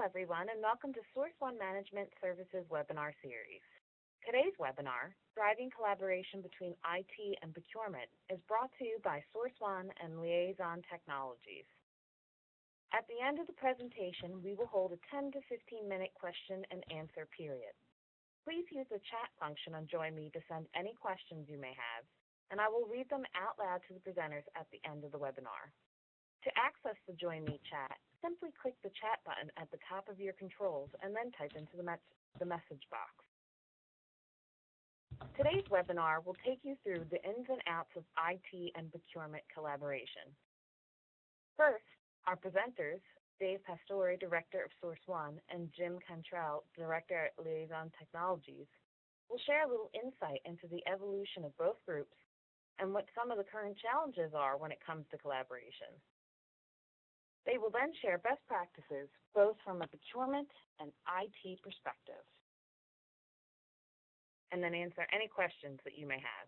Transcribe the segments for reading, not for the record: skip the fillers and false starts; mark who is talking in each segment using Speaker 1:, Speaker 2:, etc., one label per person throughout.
Speaker 1: everyone, and welcome to Source One Management Services webinar series. Today's webinar, Driving Collaboration Between IT and Procurement, is brought to you by Source One and Liaison Technologies. At the end of the presentation, we will hold a 10 to 15-minute question and answer period. Please use the chat function on JoinMe to send any questions you may have, and I will read them out loud to the presenters at the end of the webinar. To access the JoinMe chat, simply click the chat button at the top of your controls and then type into the message box. Today's webinar will take you through the ins and outs of IT and procurement collaboration. First, our presenters, Dave Pastore, Director of Source One, and Jim Cantrell, Director at Liaison Technologies, will share a little insight into the evolution of both groups and what some of the current challenges are when it comes to collaboration. They will then share best practices, both from a procurement and IT perspective, and then answer any questions that you may have.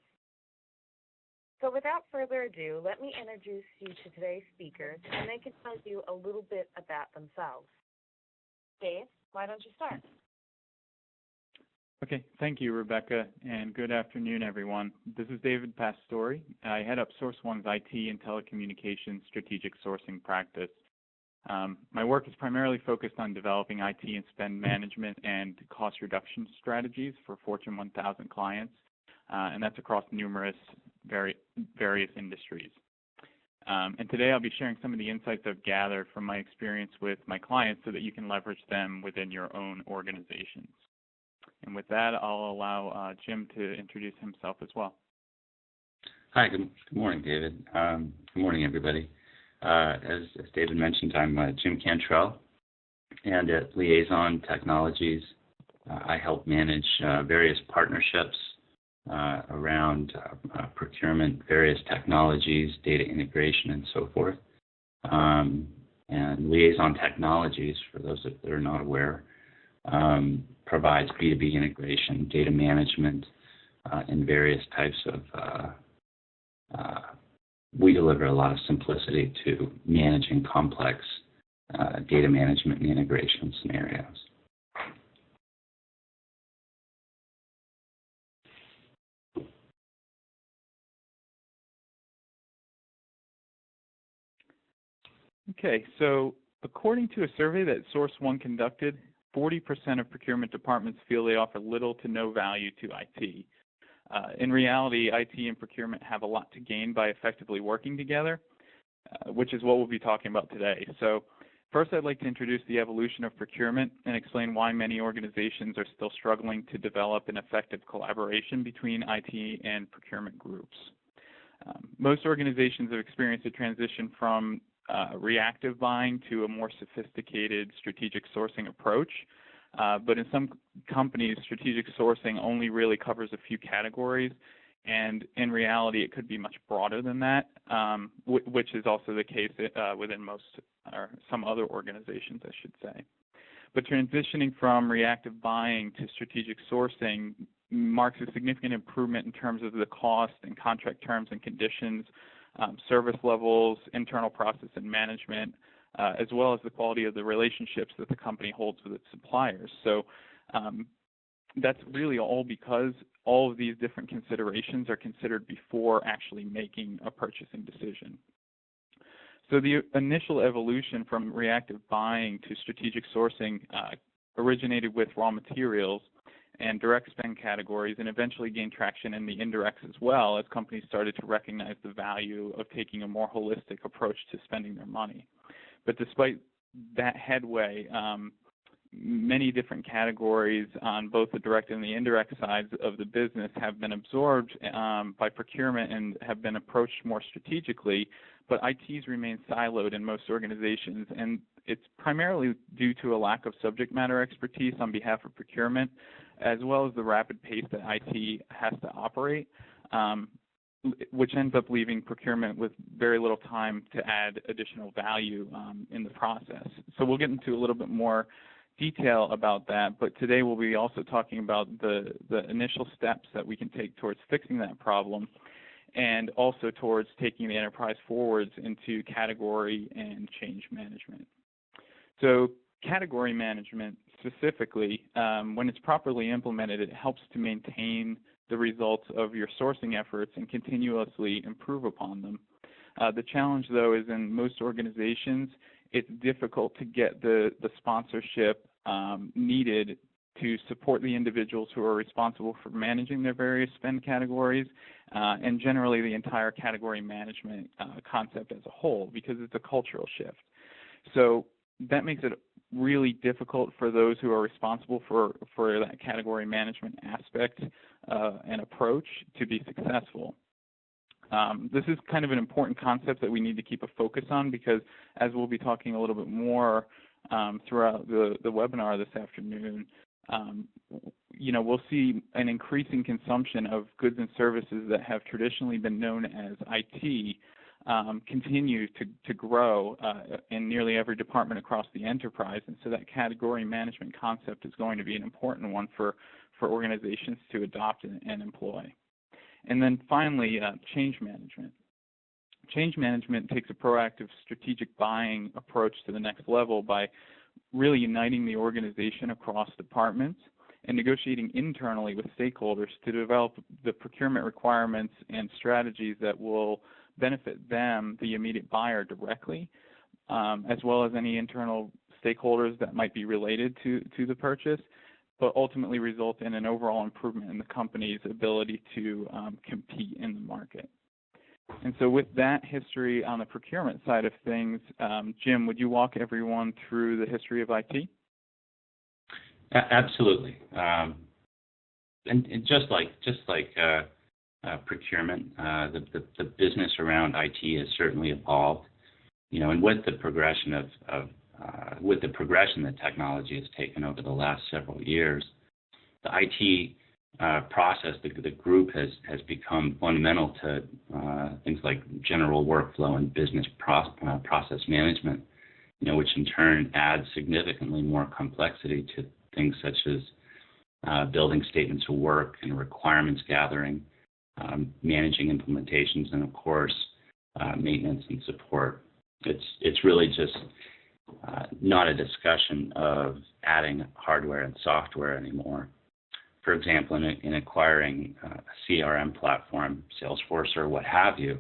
Speaker 1: So without further ado, let me introduce you to today's speakers, and they can tell you a little bit about themselves. Dave, why don't you start?
Speaker 2: Okay, thank you, Rebecca, and good afternoon, everyone. This is David Pastore. I head up Source One's IT and telecommunications strategic sourcing practice. My work is primarily focused on developing IT and spend management and cost reduction strategies for Fortune 1000 clients, and that's across numerous various industries. And today I'll be sharing some of the insights I've gathered from my experience with my clients so that you can leverage them within your own organizations. And with that, I'll allow Jim to introduce himself as well.
Speaker 3: Hi, good morning, David. Good morning, everybody. As David mentioned, I'm Jim Cantrell, and at Liaison Technologies, I help manage various partnerships around procurement, various technologies, data integration, and so forth. And Liaison Technologies, for those that are not aware, provides B2B integration, data management, and various types of we deliver a lot of simplicity to managing complex data management and integration scenarios.
Speaker 2: Okay, so according to a survey that Source One conducted, 40% of procurement departments feel they offer little to no value to IT. In reality, IT and procurement have a lot to gain by effectively working together, which is what we'll be talking about today. So first, I'd like to introduce the evolution of procurement and explain why many organizations are still struggling to develop an effective collaboration between IT and procurement groups. Most organizations have experienced a transition from reactive buying to a more sophisticated strategic sourcing approach. But in some companies, strategic sourcing only really covers a few categories, and in reality, it could be much broader than that, which is also the case within most or some other organizations, I should say. But transitioning from reactive buying to strategic sourcing marks a significant improvement in terms of the cost and contract terms and conditions, service levels, internal process and management, as well as the quality of the relationships that the company holds with its suppliers. So that's really all because all of these different considerations are considered before actually making a purchasing decision. So the initial evolution from reactive buying to strategic sourcing originated with raw materials and direct spend categories, and eventually gained traction in the indirects as well as companies started to recognize the value of taking a more holistic approach to spending their money. But despite that headway, many different categories on both the direct and the indirect sides of the business have been absorbed by procurement and have been approached more strategically, but ITs remain siloed in most organizations, and it's primarily due to a lack of subject matter expertise on behalf of procurement, as well as the rapid pace that IT has to operate, which ends up leaving procurement with very little time to add additional value in the process. So we'll get into a little bit more detail about that, but today we'll be also talking about the initial steps that we can take towards fixing that problem, and also towards taking the enterprise forwards into category and change management. So category management specifically, when it's properly implemented, it helps to maintain the results of your sourcing efforts and continuously improve upon them. The challenge, though, is in most organizations, it's difficult to get the sponsorship needed to support the individuals who are responsible for managing their various spend categories, and generally the entire category management concept as a whole, because it's a cultural shift. So that makes it really difficult for those who are responsible for that category management aspect and approach to be successful. This is kind of an important concept that we need to keep a focus on, because as we'll be talking a little bit more throughout the webinar this afternoon, we'll see an increasing consumption of goods and services that have traditionally been known as IT continue to grow in nearly every department across the enterprise. And so that category management concept is going to be an important one for organizations to adopt and employ. And then finally, change management. Change management takes a proactive strategic buying approach to the next level by really uniting the organization across departments and negotiating internally with stakeholders to develop the procurement requirements and strategies that will benefit them, the immediate buyer, directly, as well as any internal stakeholders that might be related to the purchase, but ultimately result in an overall improvement in the company's ability to compete in the market. And so with that history on the procurement side of things, Jim, would you walk everyone through the history of IT?
Speaker 3: Absolutely. And just like procurement, the business around IT has certainly evolved. And with the progression with the progression that technology has taken over the last several years, the IT process, the group has become fundamental to things like general workflow and business process management, which in turn adds significantly more complexity to things such as building statements of work and requirements gathering, managing implementations, and of course, maintenance and support. It's really just not a discussion of adding hardware and software anymore. For example, in acquiring a CRM platform, Salesforce or what have you,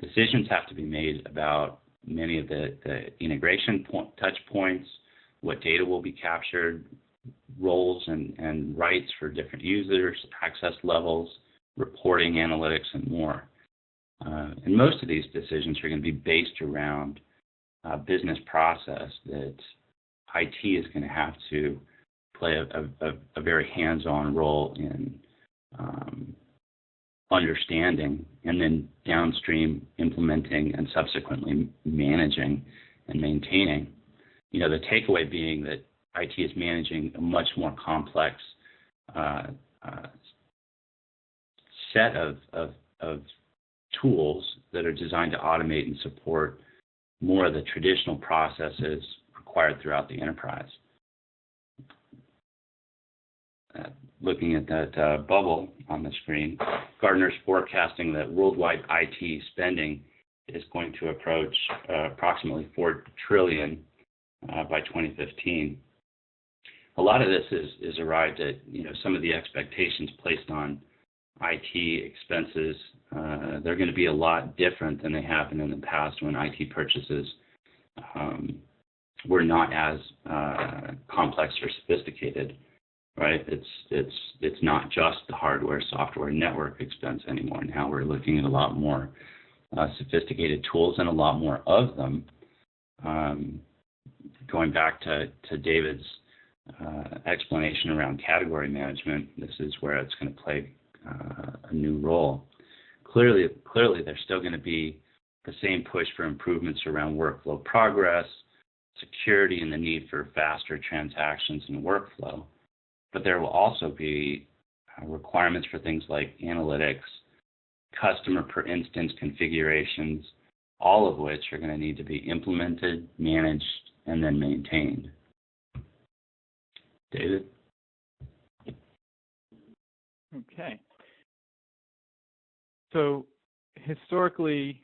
Speaker 3: decisions have to be made about many of the integration touch points, what data will be captured, roles and rights for different users, access levels, reporting, analytics, and more. And most of these decisions are going to be based around a business process that IT is going to have to play a very hands-on role in understanding and then downstream implementing and subsequently managing and maintaining. The takeaway being that IT is managing a much more complex set of tools that are designed to automate and support more of the traditional processes required throughout the enterprise. Looking at that bubble on the screen, Gartner's forecasting that worldwide IT spending is going to approach approximately $4 trillion by 2015. A lot of this is arrived at, some of the expectations placed on IT expenses. They're going to be a lot different than they have been in the past when IT purchases were not as complex or sophisticated. Right? It's not just the hardware, software, network expense anymore. Now we're looking at a lot more sophisticated tools and a lot more of them. Going back to David's explanation around category management, this is where it's going to play a new role. Clearly, there's still going to be the same push for improvements around workflow progress, security, and the need for faster transactions and workflow. But there will also be requirements for things like analytics, customer per instance configurations, all of which are going to need to be implemented, managed, and then maintained. David?
Speaker 2: Okay. So historically,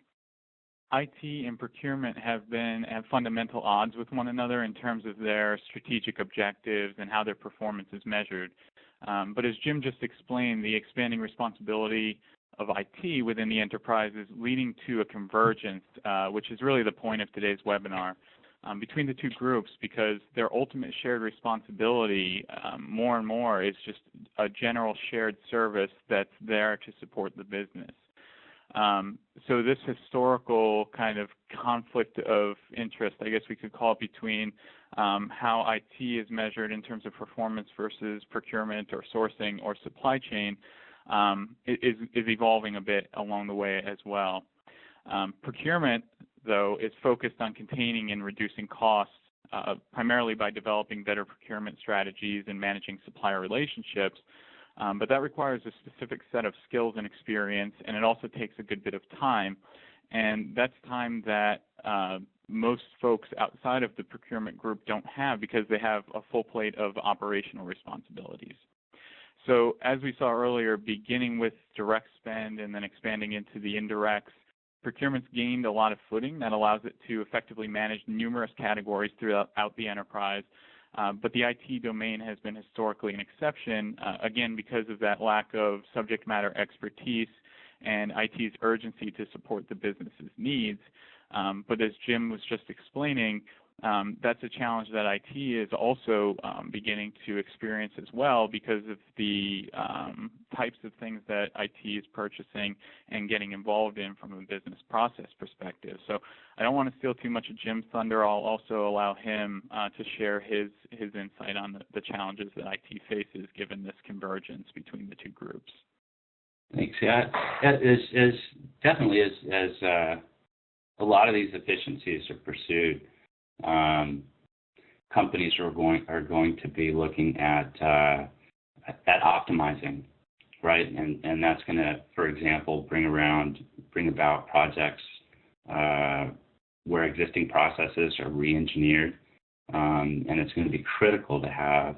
Speaker 2: IT and procurement have been at fundamental odds with one another in terms of their strategic objectives and how their performance is measured. But as Jim just explained, the expanding responsibility of IT within the enterprise is leading to a convergence, which is really the point of today's webinar, between the two groups, because their ultimate shared responsibility more and more is just a general shared service that's there to support the business. So this historical kind of conflict of interest, I guess we could call it, between how IT is measured in terms of performance versus procurement or sourcing or supply chain is evolving a bit along the way as well. Procurement, though, is focused on containing and reducing costs, primarily by developing better procurement strategies and managing supplier relationships. But that requires a specific set of skills and experience, and it also takes a good bit of time. And that's time that most folks outside of the procurement group don't have, because they have a full plate of operational responsibilities. So as we saw earlier, beginning with direct spend and then expanding into the indirects, procurement's gained a lot of footing that allows it to effectively manage numerous categories throughout the enterprise. But the IT domain has been historically an exception, again, because of that lack of subject matter expertise and IT's urgency to support the business's needs. But as Jim was just explaining, that's a challenge that IT is also beginning to experience as well, because of the types of things that IT is purchasing and getting involved in from a business process perspective. So I don't want to steal too much of Jim's thunder. I'll also allow him to share his insight on the challenges that IT faces given this convergence between the two groups.
Speaker 3: Thanks. Yeah, as definitely as a lot of these efficiencies are pursued, companies are going to be looking at optimizing, right? And that's going to, for example, bring about projects where existing processes are re-engineered, and it's going to be critical to have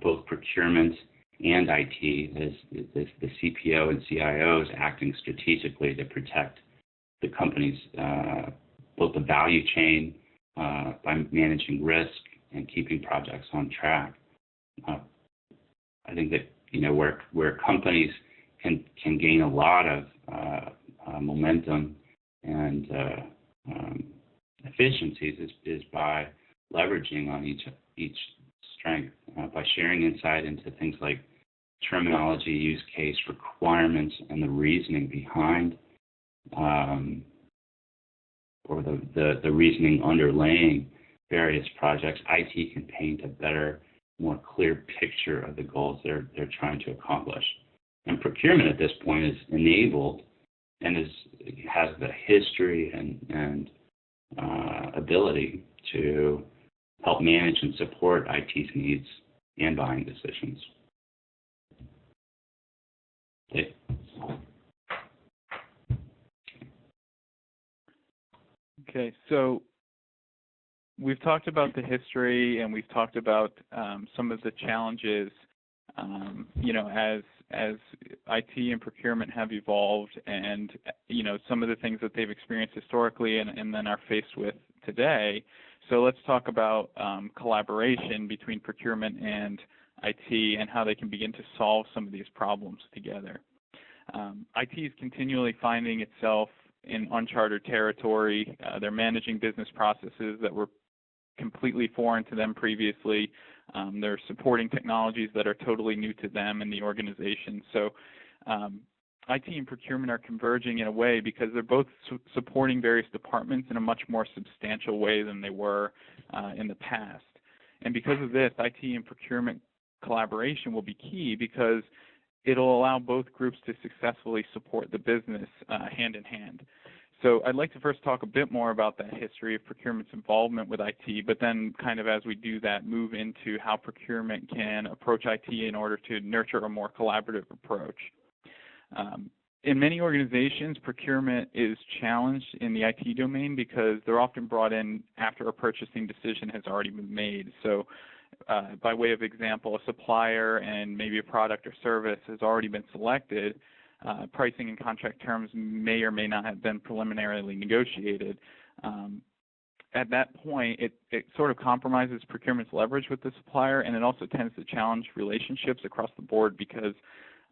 Speaker 3: both procurement and IT, as the CPO and CIOs, acting strategically to protect the company's both the value chain by managing risk and keeping projects on track. I think that where companies can gain a lot of momentum and efficiencies is by leveraging on each strength, by sharing insight into things like terminology, use case, requirements, and the reasoning behind, or the reasoning underlaying various projects. IT can paint a better, more clear picture of the goals they're trying to accomplish. And procurement at this point is enabled and has the history and ability to help manage and support IT's needs and buying decisions. Okay.
Speaker 2: Okay, so we've talked about the history and we've talked about some of the challenges, as IT and procurement have evolved, and some of the things that they've experienced historically and then are faced with today. So let's talk about collaboration between procurement and IT and how they can begin to solve some of these problems together. IT is continually finding itself in uncharted territory. They're managing business processes that were completely foreign to them previously. They're supporting technologies that are totally new to them and the organization. So IT and procurement are converging in a way because they're both supporting various departments in a much more substantial way than they were in the past. And because of this, IT and procurement collaboration will be key, because it'll allow both groups to successfully support the business hand in hand. So I'd like to first talk a bit more about that history of procurement's involvement with IT, but then kind of as we do that, move into how procurement can approach IT in order to nurture a more collaborative approach. In many organizations, procurement is challenged in the IT domain because they're often brought in after a purchasing decision has already been made. So by way of example, a supplier and maybe a product or service has already been selected, pricing and contract terms may or may not have been preliminarily negotiated. At that point, it sort of compromises procurement's leverage with the supplier, and it also tends to challenge relationships across the board because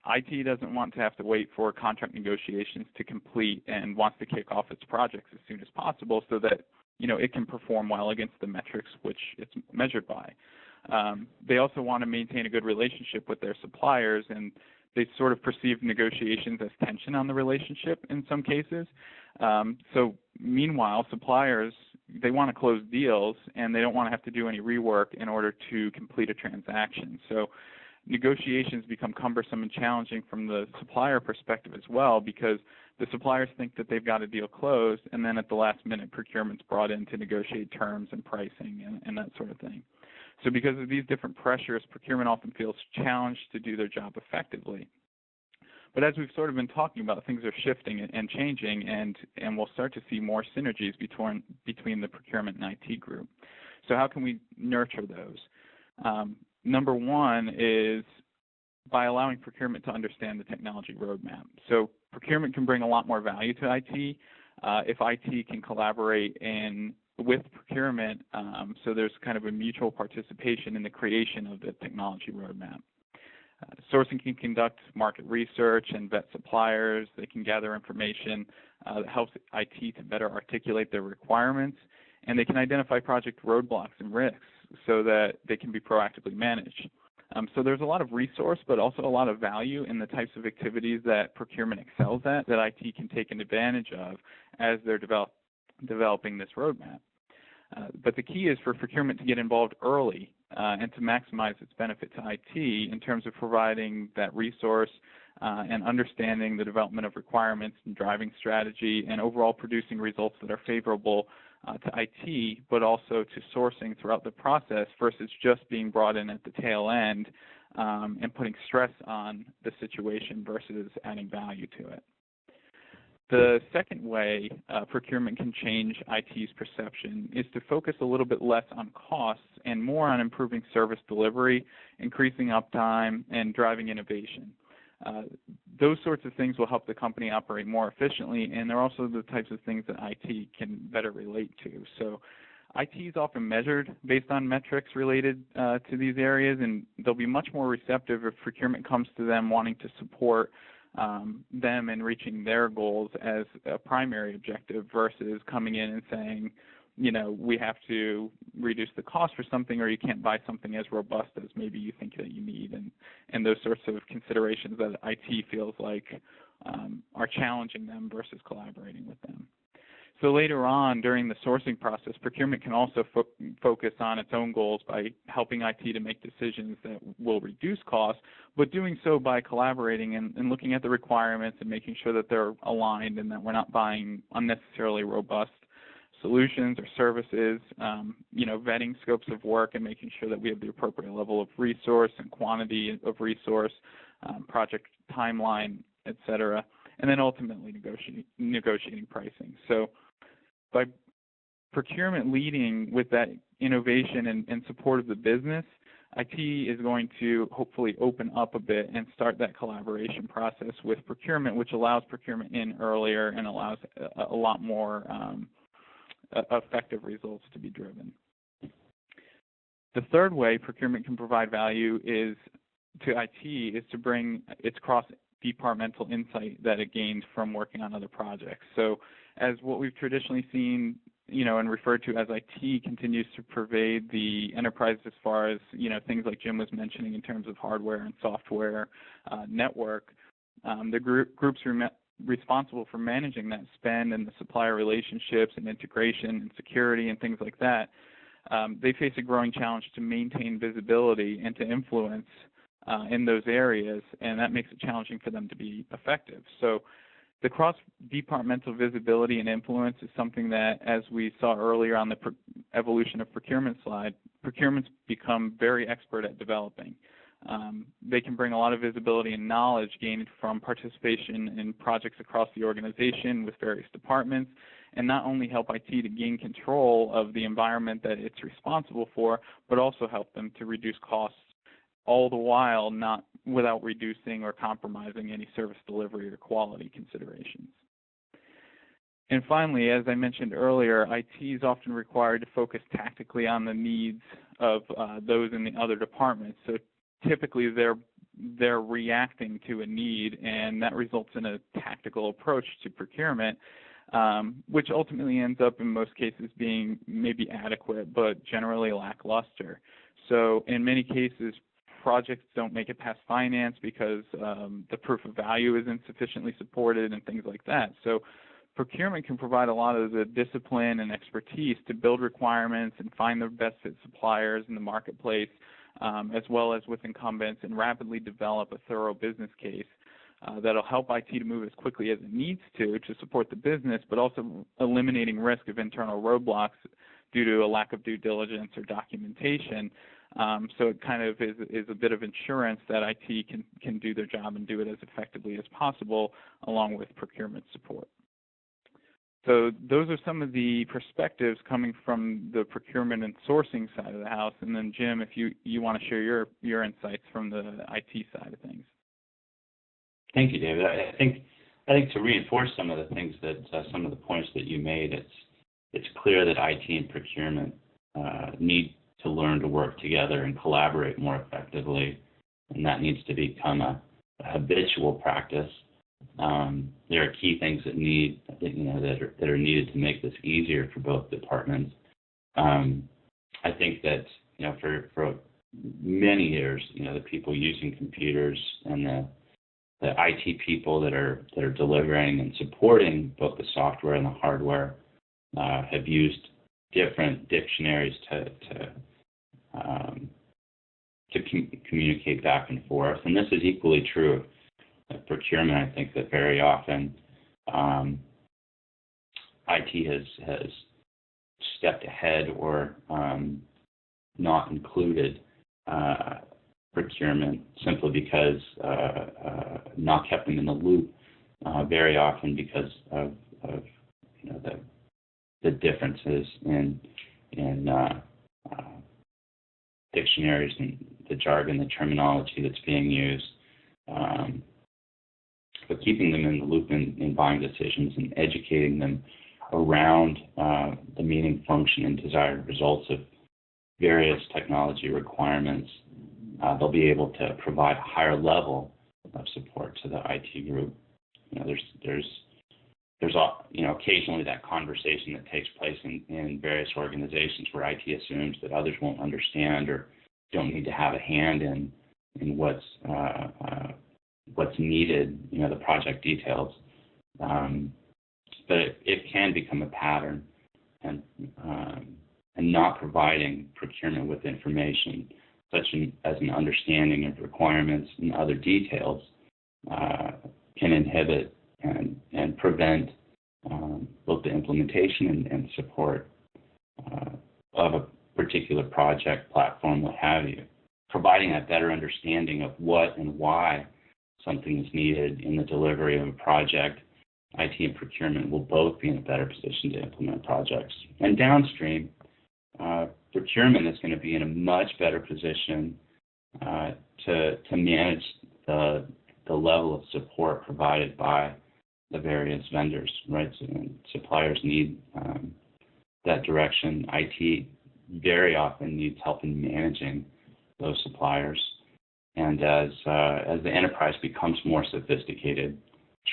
Speaker 2: IT doesn't want to have to wait for contract negotiations to complete and wants to kick off its projects as soon as possible so that it can perform well against the metrics which it's measured by. They also want to maintain a good relationship with their suppliers, and they sort of perceive negotiations as tension on the relationship in some cases. So meanwhile, suppliers, they want to close deals, and they don't want to have to do any rework in order to complete a transaction. So negotiations become cumbersome and challenging from the supplier perspective as well, because the suppliers think that they've got a deal closed, and then at the last minute, procurement's brought in to negotiate terms and pricing and that sort of thing. So because of these different pressures, procurement often feels challenged to do their job effectively. But as we've sort of been talking about, things are shifting and changing, and we'll start to see more synergies between the procurement and IT group. So how can we nurture those? Number one is by allowing procurement to understand the technology roadmap. So procurement can bring a lot more value to IT if IT can collaborate with procurement, so there's kind of a mutual participation in the creation of the technology roadmap. Sourcing can conduct market research and vet suppliers. They can gather information that helps IT to better articulate their requirements, and they can identify project roadblocks and risks so that they can be proactively managed. So there's a lot of resource, but also a lot of value in the types of activities that procurement excels at that IT can take advantage of as they're developing this roadmap. But the key is for procurement to get involved early and to maximize its benefit to IT in terms of providing that resource and understanding the development of requirements and driving strategy and overall producing results that are favorable to IT, but also to sourcing throughout the process versus just being brought in at the tail end and putting stress on the situation versus adding value to it. The second way procurement can change IT's perception is to focus a little bit less on costs and more on improving service delivery, increasing uptime, and driving innovation. Those sorts of things will help the company operate more efficiently, and they're also the types of things that IT can better relate to. So IT is often measured based on metrics related to these areas, and they'll be much more receptive if procurement comes to them wanting to support them in reaching their goals as a primary objective versus coming in and saying, we have to reduce the cost for something, or you can't buy something as robust as maybe you think that you need, and those sorts of considerations that IT feels like are challenging them versus collaborating with them. So later on during the sourcing process, procurement can also focus on its own goals by helping IT to make decisions that will reduce costs, but doing so by collaborating and looking at the requirements and making sure that they're aligned and that we're not buying unnecessarily robust solutions or services, vetting scopes of work and making sure that we have the appropriate level of resource and quantity of resource, project timeline, et cetera, and then ultimately negotiating pricing. So by procurement leading with that innovation and support of the business, IT is going to hopefully open up a bit and start that collaboration process with procurement, which allows procurement in earlier and allows a lot more effective results to be driven. The third way procurement can provide value is to IT is to bring its cross-departmental insight that it gains from working on other projects. So as what we've traditionally seen, and referred to as IT continues to pervade the enterprise as far as, things like Jim was mentioning in terms of hardware and software, network, the groups responsible for managing that spend and the supplier relationships and integration and security and things like that, they face a growing challenge to maintain visibility and to influence in those areas, and that makes it challenging for them to be effective. So the cross-departmental visibility and influence is something that, as we saw earlier on the evolution of procurement slide, procurement's become very expert at developing. They can bring a lot of visibility and knowledge gained from participation in projects across the organization with various departments, and not only help IT to gain control of the environment that it's responsible for, but also help them to reduce costs all the while not without reducing or compromising any service delivery or quality considerations. And finally, as I mentioned earlier, IT is often required to focus tactically on the needs of those in the other departments. So typically they're reacting to a need, and that results in a tactical approach to procurement, which ultimately ends up in most cases being maybe adequate but generally lackluster. So in many cases, projects don't make it past finance because the proof of value isn't sufficiently supported and things like that. So procurement can provide a lot of the discipline and expertise to build requirements and find the best fit suppliers in the marketplace, as well as with incumbents, and rapidly develop a thorough business case that'll help IT to move as quickly as it needs to support the business, but also eliminating risk of internal roadblocks due to a lack of due diligence or documentation. So it kind of is a bit of insurance that IT can do their job and do it as effectively as possible, along with procurement support. So those are some of the perspectives coming from the procurement and sourcing side of the house. And then Jim, if you want to share your insights from the IT side of things.
Speaker 3: Thank you, David. I think to reinforce some of the things that some of the points that you made, it's clear that IT and procurement need to learn to work together and collaborate more effectively, and that needs to become a habitual practice. There are key things that are needed to make this easier for both departments. I think that for many years, the people using computers and the IT people that are delivering and supporting both the software and the hardware have used different dictionaries to communicate back and forth, and this is equally true of procurement. I think that very often IT has stepped ahead or not included procurement simply because not kept them in the loop very often because of the differences in dictionaries and the jargon, the terminology that's being used. But keeping them in the loop in buying decisions and educating them around the meaning, function, and desired results of various technology requirements, they'll be able to provide a higher level of support to the IT group. There's occasionally that conversation that takes place in various organizations where IT assumes that others won't understand or don't need to have a hand in what's needed, the project details. But it can become a pattern, and not providing procurement with information such as an understanding of requirements and other details can inhibit and prevent both the implementation and support of a particular project, platform, what have you. Providing that better understanding of what and why something is needed in the delivery of a project, IT and procurement will both be in a better position to implement projects. And downstream, procurement is going to be in a much better position to manage the level of support provided by the various vendors, right? So suppliers need that direction. IT very often needs help in managing those suppliers. And as the enterprise becomes more sophisticated,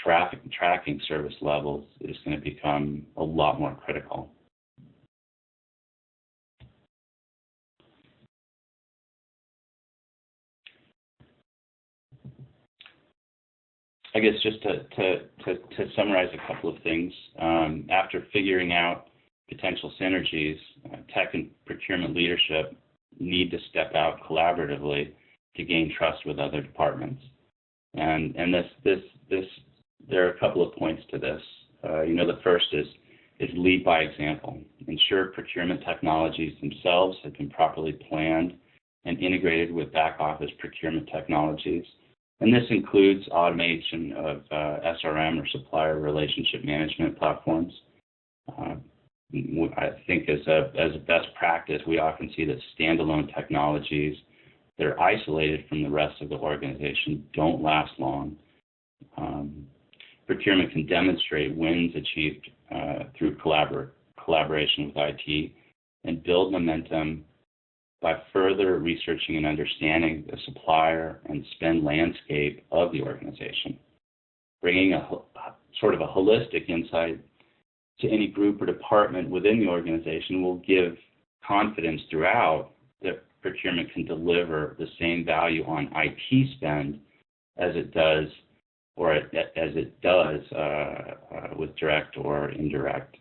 Speaker 3: tracking service levels is going to become a lot more critical. I guess just to summarize a couple of things, after figuring out potential synergies, tech and procurement leadership need to step out collaboratively to gain trust with other departments. And there are a couple of points to this. The first is lead by example. Ensure procurement technologies themselves have been properly planned and integrated with back office procurement technologies. And this includes automation of SRM or supplier relationship management platforms. I think as a best practice, we often see that standalone technologies that are isolated from the rest of the organization don't last long. Procurement can demonstrate wins achieved through collaboration with IT and build momentum by further researching and understanding the supplier and spend landscape of the organization. Bringing a sort of a holistic insight to any group or department within the organization will give confidence throughout that procurement can deliver the same value on IT spend as it does with direct or indirect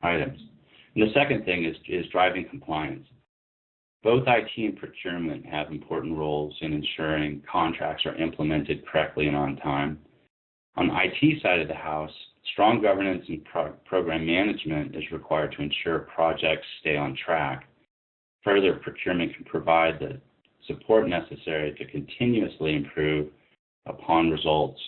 Speaker 3: items. And the second thing is driving compliance. Both IT and procurement have important roles in ensuring contracts are implemented correctly and on time. On the IT side of the house, strong governance and program management is required to ensure projects stay on track. Further, procurement can provide the support necessary to continuously improve upon results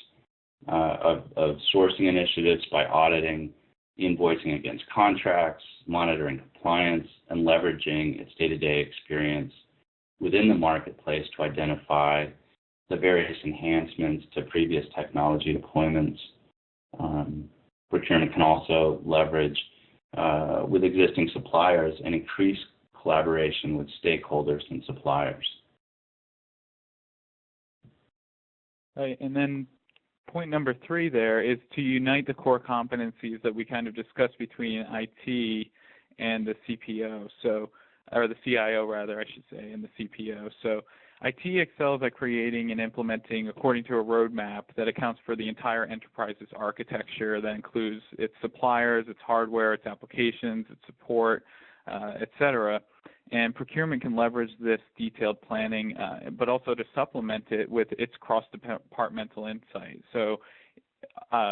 Speaker 3: of sourcing initiatives by auditing, invoicing against contracts, monitoring compliance, and leveraging its day-to-day experience within the marketplace to identify the various enhancements to previous technology deployments. Procurement can also leverage with existing suppliers and increase collaboration with stakeholders and suppliers.
Speaker 2: Right, and then point number 3 there is to unite the core competencies that we kind of discussed between IT and the CPO, or the CIO rather, I should say, and the CPO. So IT excels at creating and implementing according to a roadmap that accounts for the entire enterprise's architecture that includes its suppliers, its hardware, its applications, its support, etc. And procurement can leverage this detailed planning, but also to supplement it with its cross-departmental insight. So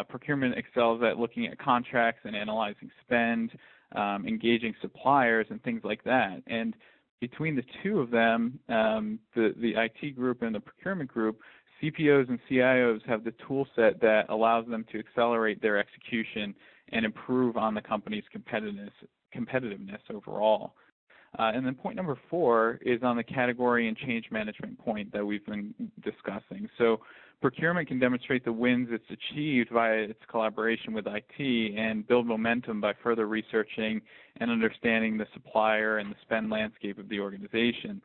Speaker 2: procurement excels at looking at contracts and analyzing spend, engaging suppliers, and things like that. And between the two of them, the IT group and the procurement group, CPOs and CIOs have the tool set that allows them to accelerate their execution and improve on the company's competitiveness overall. And then point number 4 is on the category and change management point that we've been discussing. So procurement can demonstrate the wins it's achieved via its collaboration with IT and build momentum by further researching and understanding the supplier and the spend landscape of the organization.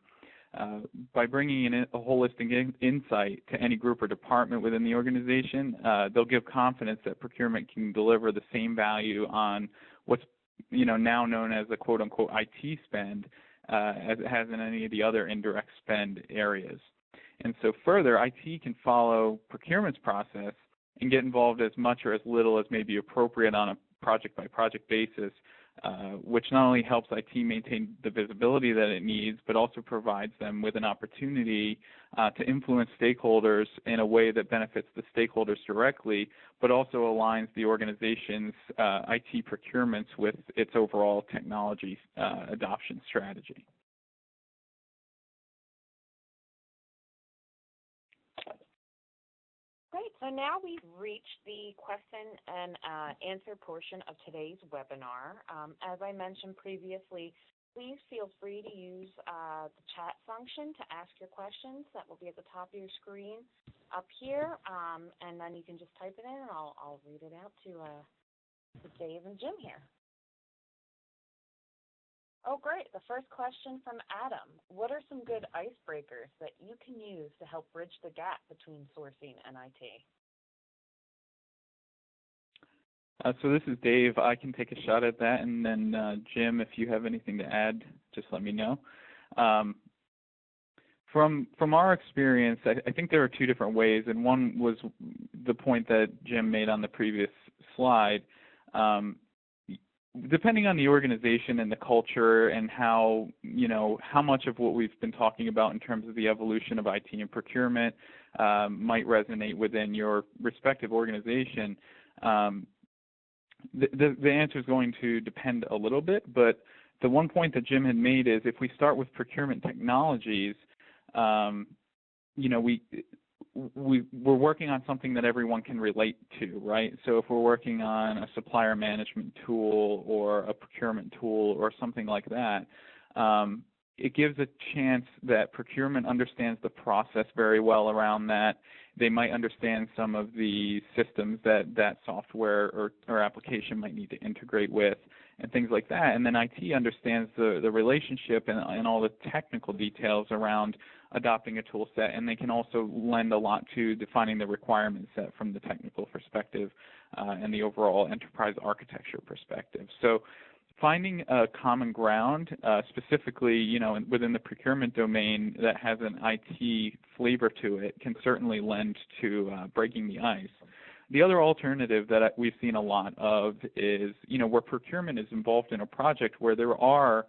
Speaker 2: By bringing in a holistic insight to any group or department within the organization, they'll give confidence that procurement can deliver the same value on what's now known as the quote-unquote IT spend as it has in any of the other indirect spend areas. And so further, IT can follow procurement's process and get involved as much or as little as may be appropriate on a project-by-project basis, which not only helps IT maintain the visibility that it needs, but also provides them with an opportunity to influence stakeholders in a way that benefits the stakeholders directly, but also aligns the organization's IT procurements with its overall technology adoption strategy.
Speaker 1: Great. So now we've reached the question and answer portion of today's webinar. As I mentioned previously, please feel free to use the chat function to ask your questions. That will be at the top of your screen up here, and then you can just type it in, and I'll read it out to Dave and Jim here. Oh, great. The first question from Adam. What are some good icebreakers that you can use to help bridge the gap between sourcing and IT?
Speaker 2: So this is Dave. I can take a shot at that, and then Jim, if you have anything to add, just let me know. From our experience, I think there are 2 different ways, and one was the point that Jim made on the previous slide. Depending on the organization and the culture and how much of what we've been talking about in terms of the evolution of IT and procurement might resonate within your respective organization, the answer is going to depend a little bit. But the one point that Jim had made is if we start with procurement technologies, we're working on something that everyone can relate to, right? So if we're working on a supplier management tool or a procurement tool or something like that, it gives a chance that procurement understands the process very well around that. They might understand some of the systems that software or application might need to integrate with and things like that. And then IT understands the relationship and all the technical details around adopting a tool set, and they can also lend a lot to defining the requirement set from the technical perspective and the overall enterprise architecture perspective. So finding a common ground, specifically, within the procurement domain that has an IT flavor to it, can certainly lend to breaking the ice. The other alternative that we've seen a lot of is, where procurement is involved in a project where there are,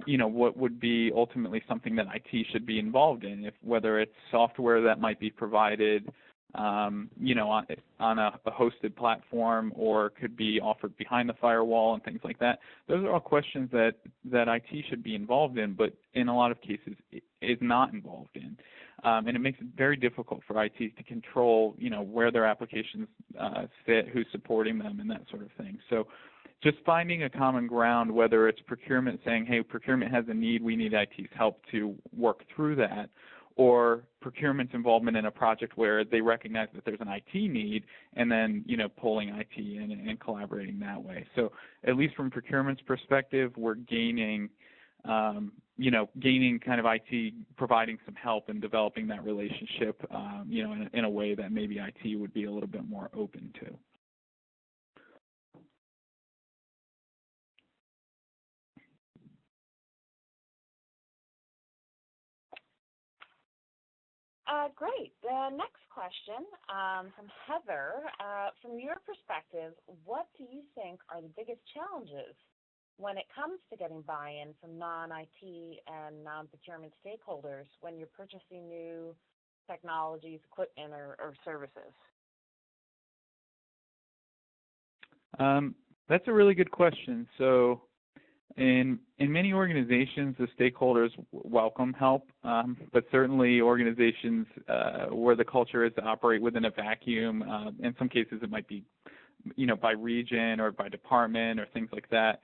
Speaker 2: what would be ultimately something that IT should be involved in, whether it's software that might be provided, on a hosted platform, or could be offered behind the firewall and things like that. Those are all questions that IT should be involved in, but in a lot of cases is not involved in. And it makes it very difficult for IT to control, where their applications sit, who's supporting them, and that sort of thing. So just finding a common ground, whether it's procurement saying, hey, procurement has a need, we need IT's help to work through that, or procurement's involvement in a project where they recognize that there's an IT need, and then, pulling IT in and collaborating that way. So at least from procurement's perspective, we're gaining kind of IT providing some help in developing that relationship, in a way that maybe IT would be a little bit more open to.
Speaker 1: Great. The next question from Heather. From your perspective, what do you think are the biggest challenges when it comes to getting buy-in from non-IT and non-procurement stakeholders when you're purchasing new technologies, equipment, or services?
Speaker 2: That's a really good question. So in many organizations, the stakeholders welcome help, but certainly organizations where the culture is to operate within a vacuum, in some cases it might be, by region or by department or things like that.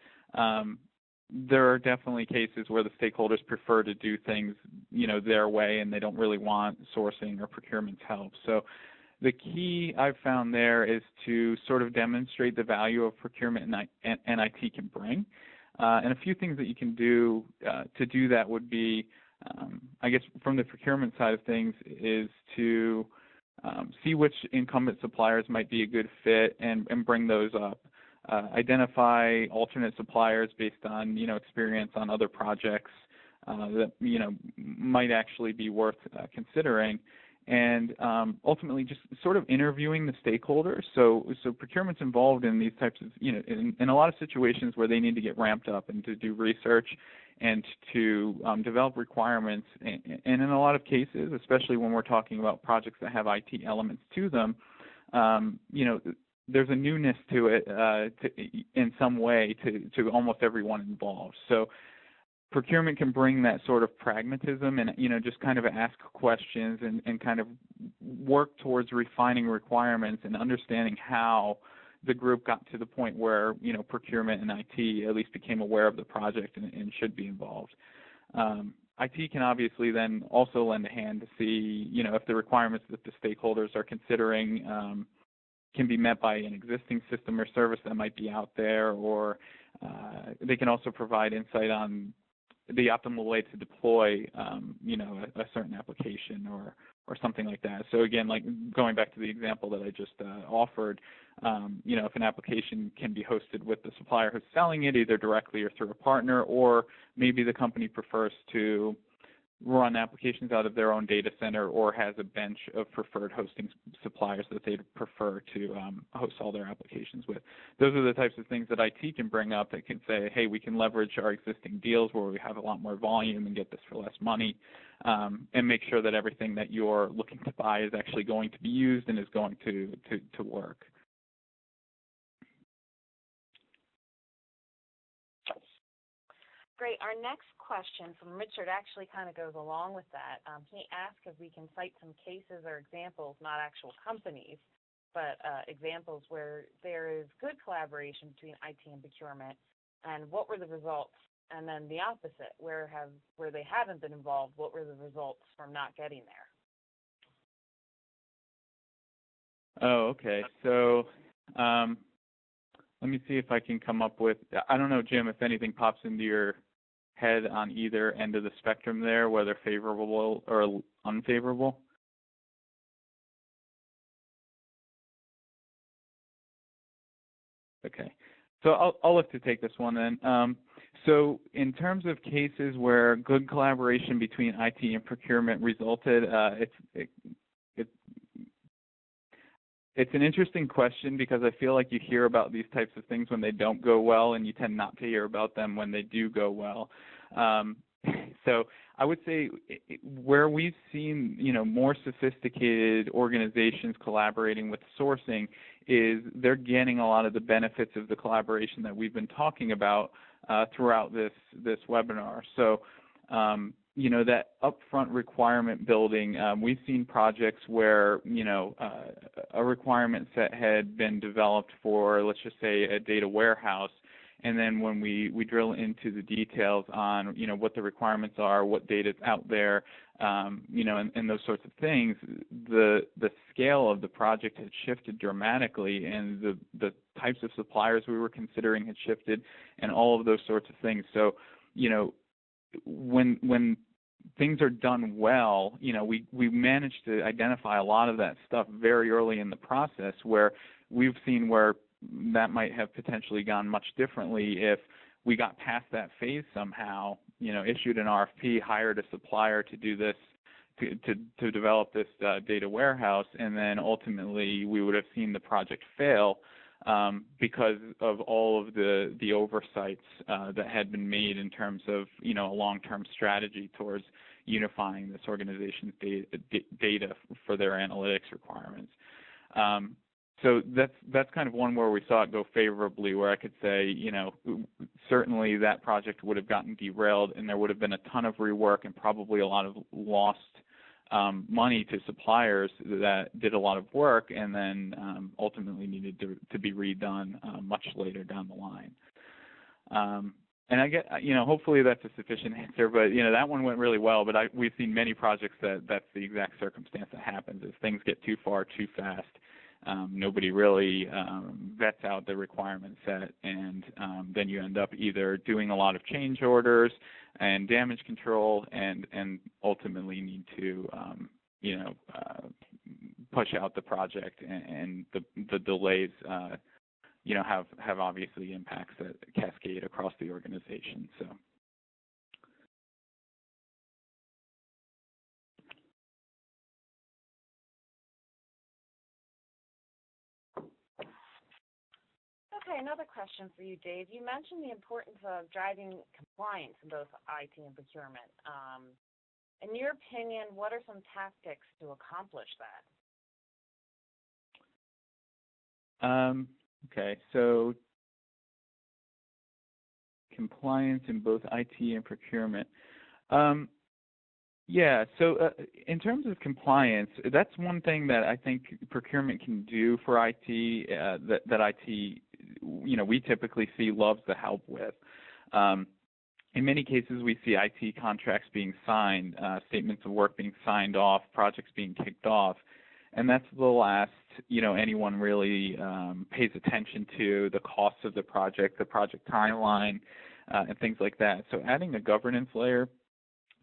Speaker 2: There are definitely cases where the stakeholders prefer to do things, their way, and they don't really want sourcing or procurement's help. So the key I've found there is to sort of demonstrate the value of procurement and IT can bring. And a few things that you can do to do that would be, I guess from the procurement side of things, is to see which incumbent suppliers might be a good fit and bring those up. Identify alternate suppliers based on, experience on other projects that, might actually be worth considering. And ultimately just sort of interviewing the stakeholders. So procurement's involved in these types of, in a lot of situations where they need to get ramped up and to do research and to develop requirements. And in a lot of cases, especially when we're talking about projects that have IT elements to them, there's a newness to it in some way to almost everyone involved. So procurement can bring that sort of pragmatism and, just kind of ask questions and kind of work towards refining requirements and understanding how the group got to the point where, procurement and IT at least became aware of the project and should be involved. IT can obviously then also lend a hand to see, if the requirements that the stakeholders are considering can be met by an existing system or service that might be out there, or they can also provide insight on the optimal way to deploy, a certain application or something like that. So again, like going back to the example that I just offered, if an application can be hosted with the supplier who's selling it, either directly or through a partner, or maybe the company prefers to run applications out of their own data center or has a bench of preferred hosting suppliers that they'd prefer to host all their applications with. Those are the types of things that IT can bring up that can say, hey, we can leverage our existing deals where we have a lot more volume and get this for less money, and make sure that everything that you're looking to buy is actually going to be used and is going to work.
Speaker 1: Great. Our next question from Richard actually kind of goes along with that. He asked if we can cite some cases or examples, not actual companies, but examples where there is good collaboration between IT and procurement, and what were the results And then the opposite, where they haven't been involved, what were the results from not getting there?
Speaker 2: Oh, okay. So let me see if I can come up with, I don't know, Jim, if anything pops into your head on either end of the spectrum there, whether favorable or unfavorable. Okay. So I'll look to take this one then. So in terms of cases where good collaboration between IT and procurement resulted, it's an interesting question because I feel like you hear about these types of things when they don't go well, and you tend not to hear about them when they do go well. So I would say where we've seen, more sophisticated organizations collaborating with sourcing is they're getting a lot of the benefits of the collaboration that we've been talking about throughout this webinar. So, that upfront requirement building, we've seen projects where, a requirement set had been developed for, let's just say, a data warehouse. And then when we drill into the details on, what the requirements are, what data's out there, and those sorts of things, the scale of the project had shifted dramatically, and the types of suppliers we were considering had shifted, and all of those sorts of things. So, when things are done well, we managed to identify a lot of that stuff very early in the process, where we've seen where that might have potentially gone much differently if we got past that phase somehow, issued an RFP, hired a supplier to do this, to develop this data warehouse, and then ultimately we would have seen the project fail because of all of the oversights that had been made in terms of, a long-term strategy towards unifying this organization's data for their analytics requirements. So that's kind of one where we saw it go favorably, where I could say, certainly that project would have gotten derailed, and there would have been a ton of rework and probably a lot of lost money to suppliers that did a lot of work and then ultimately needed to be redone much later down the line. And I get, hopefully that's a sufficient answer, but, that one went really well, but we've seen many projects that's the exact circumstance that happens. If things get too far too fast, nobody really vets out the requirement set, and then you end up either doing a lot of change orders and damage control, and ultimately need to push out the project, and the delays have obviously impacts that cascade across the organization. So.
Speaker 1: Okay, another question for you, Dave. You mentioned the importance of driving compliance in both IT and procurement. In your opinion, what are some tactics to accomplish that?
Speaker 2: Okay, so compliance in both IT and procurement. Yeah, so in terms of compliance, that's one thing that I think procurement can do for IT that IT, we typically see loves to help with. In many cases, we see IT contracts being signed, statements of work being signed off, projects being kicked off, and that's the last, anyone really pays attention to, the costs of the project timeline, and things like that. So adding a governance layer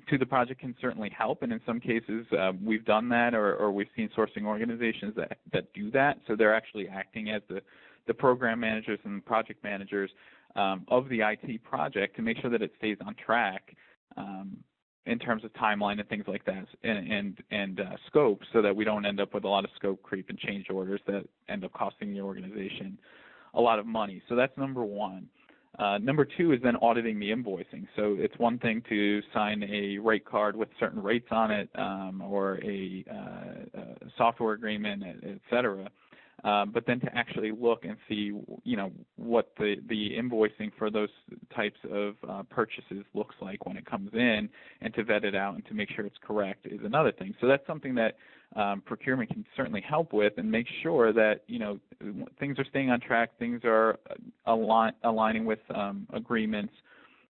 Speaker 2: to the project can certainly help, and in some cases we've done that, or we've seen sourcing organizations that do that. So they're actually acting as the program managers and project managers of the IT project to make sure that it stays on track in terms of timeline and things like that, and scope, so that we don't end up with a lot of scope creep and change orders that end up costing the organization a lot of money. So that's number one. Number two is then auditing the invoicing. So it's one thing to sign a rate card with certain rates on it, or a software agreement, et cetera. But then to actually look and see, what the invoicing for those types of purchases looks like when it comes in, and to vet it out and to make sure it's correct is another thing. So that's something that procurement can certainly help with, and make sure that, things are staying on track, things are aligning with agreements,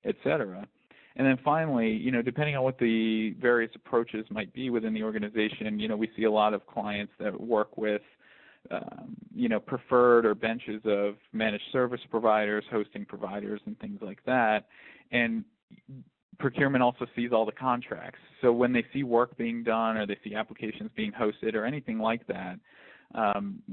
Speaker 2: et cetera. And then finally, depending on what the various approaches might be within the organization, we see a lot of clients that work with, preferred or benches of managed service providers, hosting providers, and things like that. And procurement also sees all the contracts. So when they see work being done or they see applications being hosted or anything like that,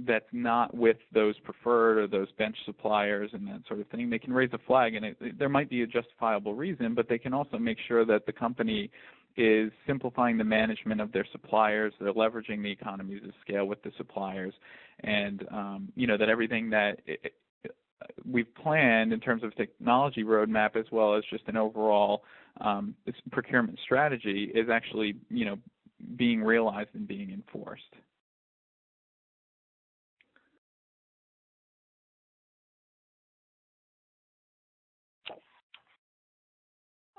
Speaker 2: that's not with those preferred or those bench suppliers and that sort of thing, they can raise a flag, and there might be a justifiable reason, but they can also make sure that the company is simplifying the management of their suppliers, they're leveraging the economies of scale with the suppliers, and that everything that we've planned in terms of technology roadmap as well as just an overall procurement strategy is actually being realized and being enforced.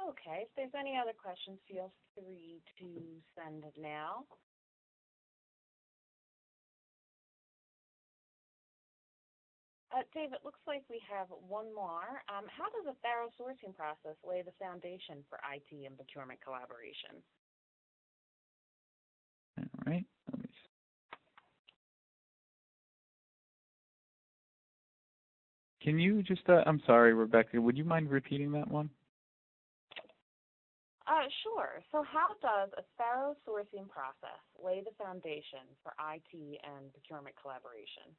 Speaker 1: Okay, if there's any other questions, feel free to send it now. Dave, it looks like we have one more. How does a thorough sourcing process lay the foundation for IT and procurement collaboration?
Speaker 2: All right. Can you just, I'm sorry, Rebecca, would you mind repeating that one?
Speaker 1: Sure. So how does a thorough sourcing process lay the foundation for IT and procurement collaboration?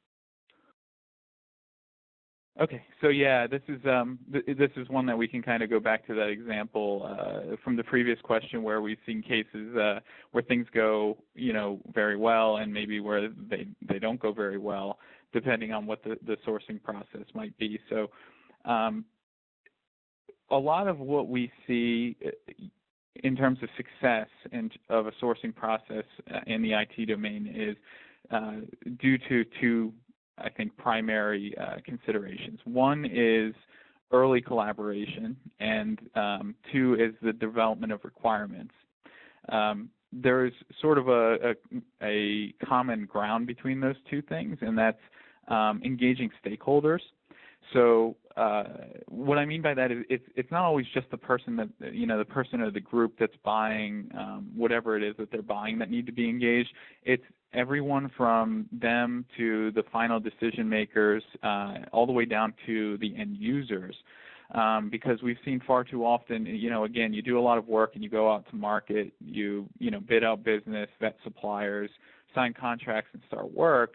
Speaker 2: Okay, so yeah, this is one that we can kind of go back to that example from the previous question where we've seen cases where things go, very well, and maybe where they don't go very well, depending on what the sourcing process might be. So a lot of what we see in terms of success of a sourcing process in the IT domain is due to two, I think, primary considerations. One is early collaboration, and two is the development of requirements. There's sort of a common ground between those two things, and that's engaging stakeholders. So what I mean by that is it's not always just the person that, the person or the group that's buying whatever it is that they're buying that need to be engaged. It's everyone from them to the final decision makers, all the way down to the end users. Because we've seen far too often, again, you do a lot of work and you go out to market, you bid out business, vet suppliers, sign contracts and start work.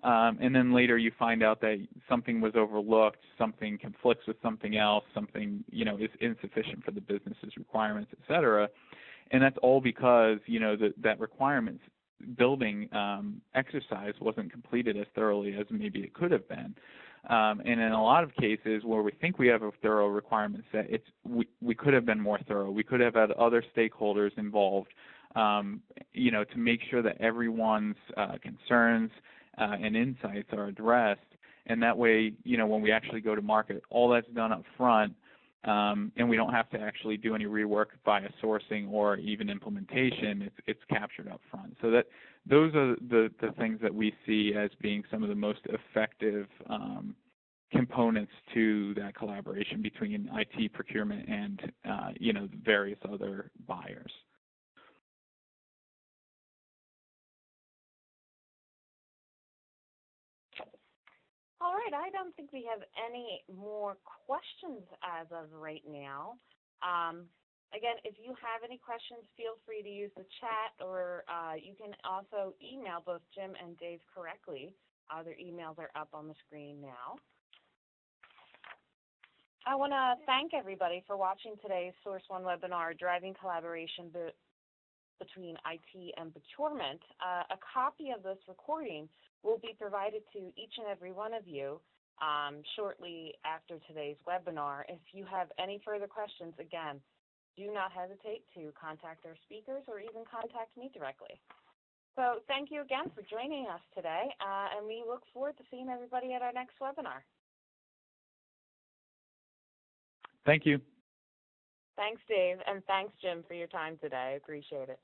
Speaker 2: And then later you find out that something was overlooked, something conflicts with something else, something, is insufficient for the business's requirements, et cetera. And that's all because, that requirements building exercise wasn't completed as thoroughly as maybe it could have been. And in a lot of cases where we think we have a thorough requirement set, we could have been more thorough. We could have had other stakeholders involved, to make sure that everyone's concerns and insights are addressed. And that way, when we actually go to market, all that's done up front, and we don't have to actually do any rework via sourcing or even implementation. It's captured up front. So that those are the things that we see as being some of the most effective components to that collaboration between IT, procurement, and various other buyers.
Speaker 1: All right, I don't think we have any more questions as of right now. Again, if you have any questions, feel free to use the chat, or you can also email both Jim and Dave correctly. Their emails are up on the screen now. I want to thank everybody for watching today's Source One webinar, Driving Collaboration between IT and Procurement. A copy of this recording will be provided to each and every one of you shortly after today's webinar. If you have any further questions, again, do not hesitate to contact our speakers or even contact me directly. So thank you again for joining us today, and we look forward to seeing everybody at our next webinar.
Speaker 2: Thank you.
Speaker 1: Thanks, Dave, and thanks, Jim, for your time today. I appreciate it.